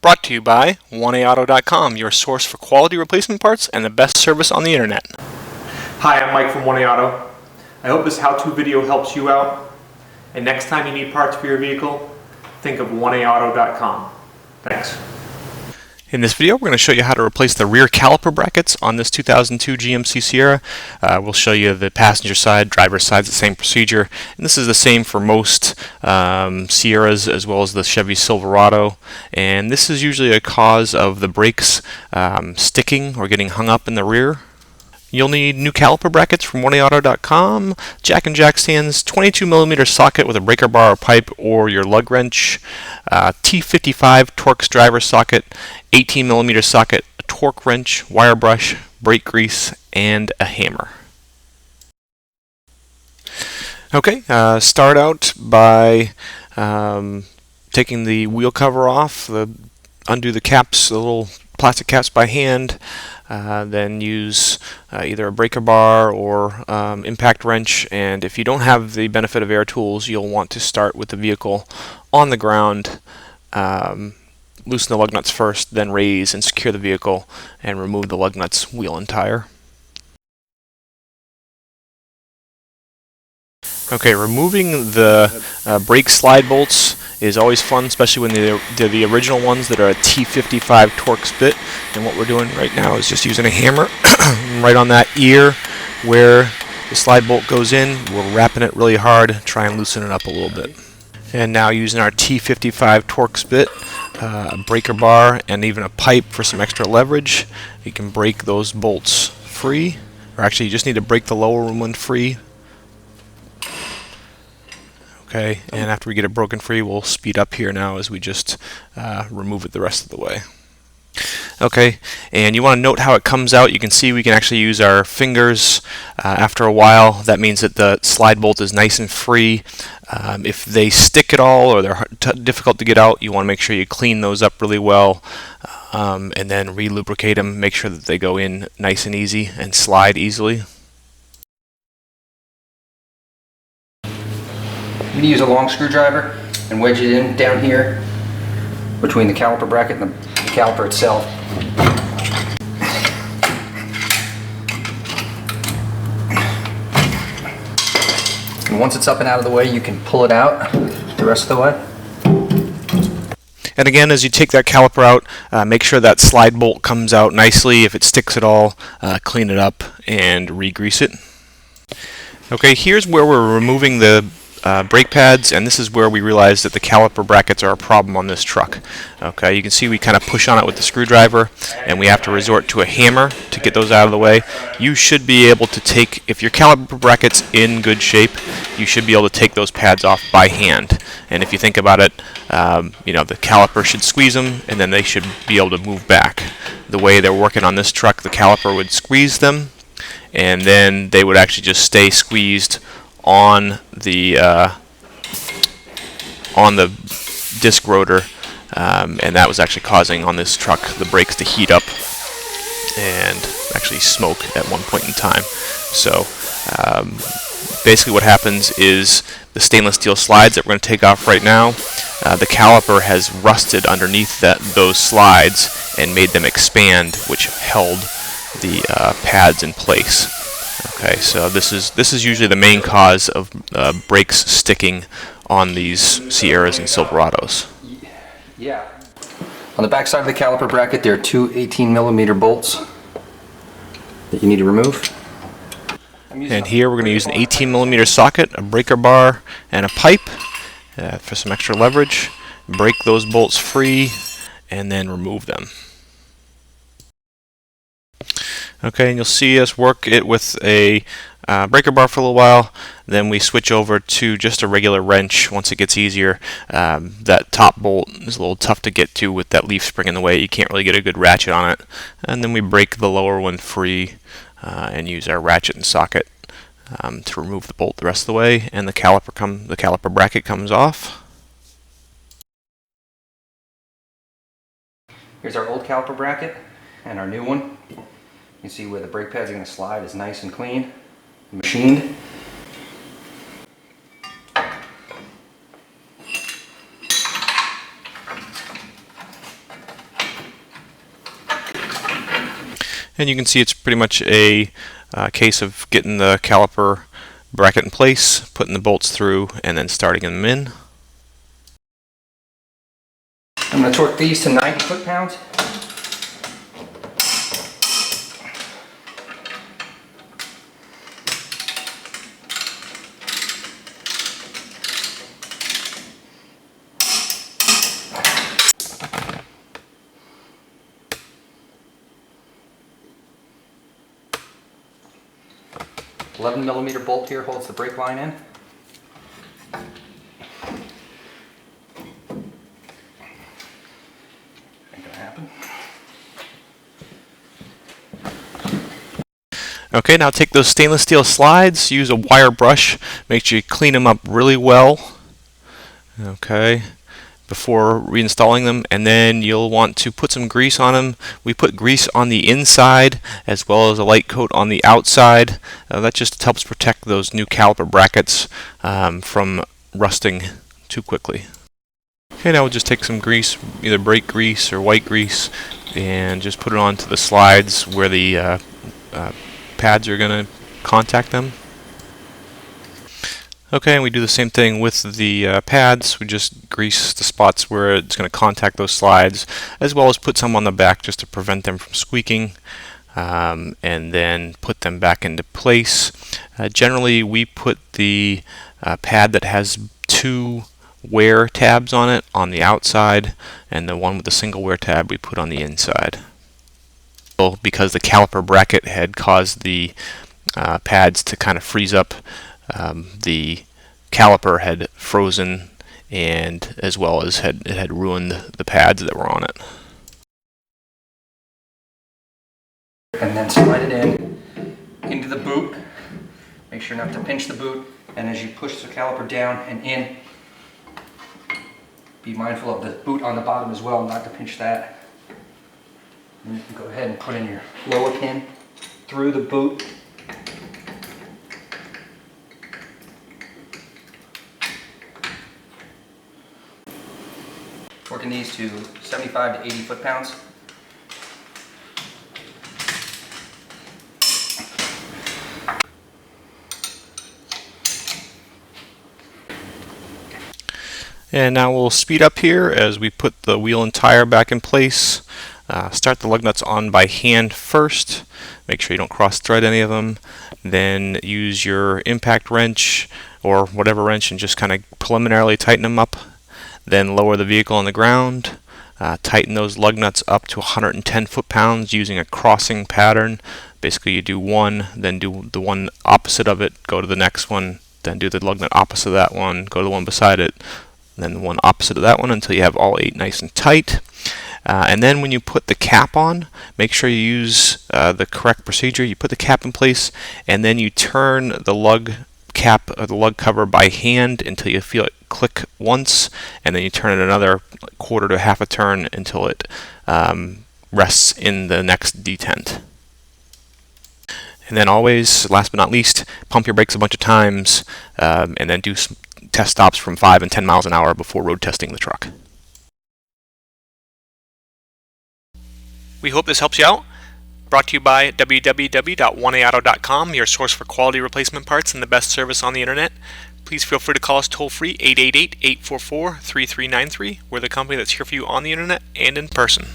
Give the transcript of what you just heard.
Brought to you by 1AAuto.com, your source for quality replacement parts and the best service on the internet. Hi, I'm Mike from 1A Auto. I hope this how-to video helps you out. And next time you need parts for your vehicle, think of 1AAuto.com. Thanks. In this video, we're going to show you how to replace the rear caliper brackets on this 2002 GMC Sierra. We'll show you the passenger side, driver's side, the same procedure. And this is the same for most Sierras as well as the Chevy Silverado. And this is usually a cause of the brakes sticking or getting hung up in the rear. You'll need new caliper brackets from 1AAuto.com, jack and jack stands, 22mm socket with a breaker bar or pipe or your lug wrench, T55 Torx driver socket, 18mm socket, a torque wrench, wire brush, brake grease, and a hammer. Okay, start out by taking the wheel cover off, undo the caps, the little plastic caps by hand. Then use either a breaker bar or impact wrench, and if you don't have the benefit of air tools, you'll want to start with the vehicle on the ground, loosen the lug nuts first, then raise and secure the vehicle and remove the lug nuts, wheel and tire. Okay, removing the brake slide bolts is always fun, especially when they're the original ones that are a T55 Torx bit. And what we're doing right now is just using a hammer right on that ear where the slide bolt goes in. We're wrapping it really hard, try and loosen it up a little bit. And now using our T55 Torx bit, a breaker bar, and even a pipe for some extra leverage, you can break those bolts free. Or actually, you just need to break the lower one free. Okay, and after we get it broken free, we'll speed up here now as we just remove it the rest of the way. Okay, and you want to note how it comes out. You can see we can actually use our fingers after a while. That means that the slide bolt is nice and free. If they stick at all or they're difficult to get out, you want to make sure you clean those up really well and then re-lubricate them. Make sure that they go in nice and easy and slide easily. I'm going to use a long screwdriver and wedge it in down here between the caliper bracket and the caliper itself. And once it's up and out of the way, you can pull it out the rest of the way. And again, as you take that caliper out, make sure that slide bolt comes out nicely. If it sticks at all, clean it up and re-grease it. Okay, here's where we're removing the brake pads, and this is where we realize that the caliper brackets are a problem on this truck. Okay, you can see we kind of push on it with the screwdriver, and we have to resort to a hammer to get those out of the way. You should be able to take, if your caliper bracket's in good shape, you should be able to take those pads off by hand. And if you think about it, you know, the caliper should squeeze them, and then they should be able to move back. The way they're working on this truck, the caliper would squeeze them, and then they would actually just stay squeezed on the disc rotor, and that was actually causing on this truck the brakes to heat up and actually smoke at one point in time. So basically what happens is the stainless steel slides that we're going to take off right now, the caliper has rusted underneath those slides and made them expand, which held the pads in place. Okay, so this is usually the main cause of brakes sticking on these Sierras and Silverados. Yeah. On the back side of the caliper bracket, there are two 18mm bolts that you need to remove. And here we're going to use an 18mm socket, a breaker bar, and a pipe for some extra leverage. Break those bolts free and then remove them. Okay, and you'll see us work it with a breaker bar for a little while. Then we switch over to just a regular wrench once it gets easier. That top bolt is a little tough to get to with that leaf spring in the way. You can't really get a good ratchet on it. And then we break the lower one free and use our ratchet and socket to remove the bolt the rest of the way. And the caliper bracket comes off. Here's our old caliper bracket and our new one. You can see where the brake pads are going to slide is nice and clean, machined. And you can see it's pretty much a case of getting the caliper bracket in place, putting the bolts through, and then starting them in. I'm going to torque these to 90 foot-pounds. $11mm bolt here holds the brake line in. Ain't gonna happen. Okay, now take those stainless steel slides, use a wire brush, make sure you clean them up really well, okay, before reinstalling them, and then you'll want to put some grease on them. We put grease on the inside as well as a light coat on the outside. That just helps protect those new caliper brackets from rusting too quickly. Okay, now we'll just take some grease, either brake grease or white grease, and just put it onto the slides where the pads are going to contact them. Okay, and we do the same thing with the pads. We just grease the spots where it's going to contact those slides, as well as put some on the back just to prevent them from squeaking, and then put them back into place. Generally, we put the pad that has two wear tabs on it on the outside, and the one with the single wear tab we put on the inside. Because the caliper bracket had caused the pads to kind of freeze up, the caliper had frozen, and as well as it had ruined the pads that were on it. And then slide it into the boot. Make sure not to pinch the boot, and as you push the caliper down and in, be mindful of the boot on the bottom as well, not to pinch that. And you can go ahead and put in your lower pin through the boot. Torquing these to 75 to 80 foot-pounds. And now we'll speed up here as we put the wheel and tire back in place. Start the lug nuts on by hand first. Make sure you don't cross-thread any of them. Then use your impact wrench or whatever wrench and just kind of preliminarily tighten them up. Then lower the vehicle on the ground. Tighten those lug nuts up to 110 foot-pounds using a crossing pattern. Basically, you do one, then do the one opposite of it, go to the next one, then do the lug nut opposite of that one, go to the one beside it, then the one opposite of that one until you have all 8 nice and tight. And then when you put the cap on, make sure you use the correct procedure. You put the cap in place, and then you turn the lug cap or the lug cover by hand until you feel it click once, and then you turn it another quarter to half a turn until it rests in the next detent. And then always, last but not least, pump your brakes a bunch of times, and then do some test stops from 5 and 10 miles an hour before road testing the truck. We hope this helps you out. Brought to you by www.oneauto.com, your source for quality replacement parts and the best service on the internet. Please feel free to call us toll-free 888-844-3393. We're the company that's here for you on the internet and in person.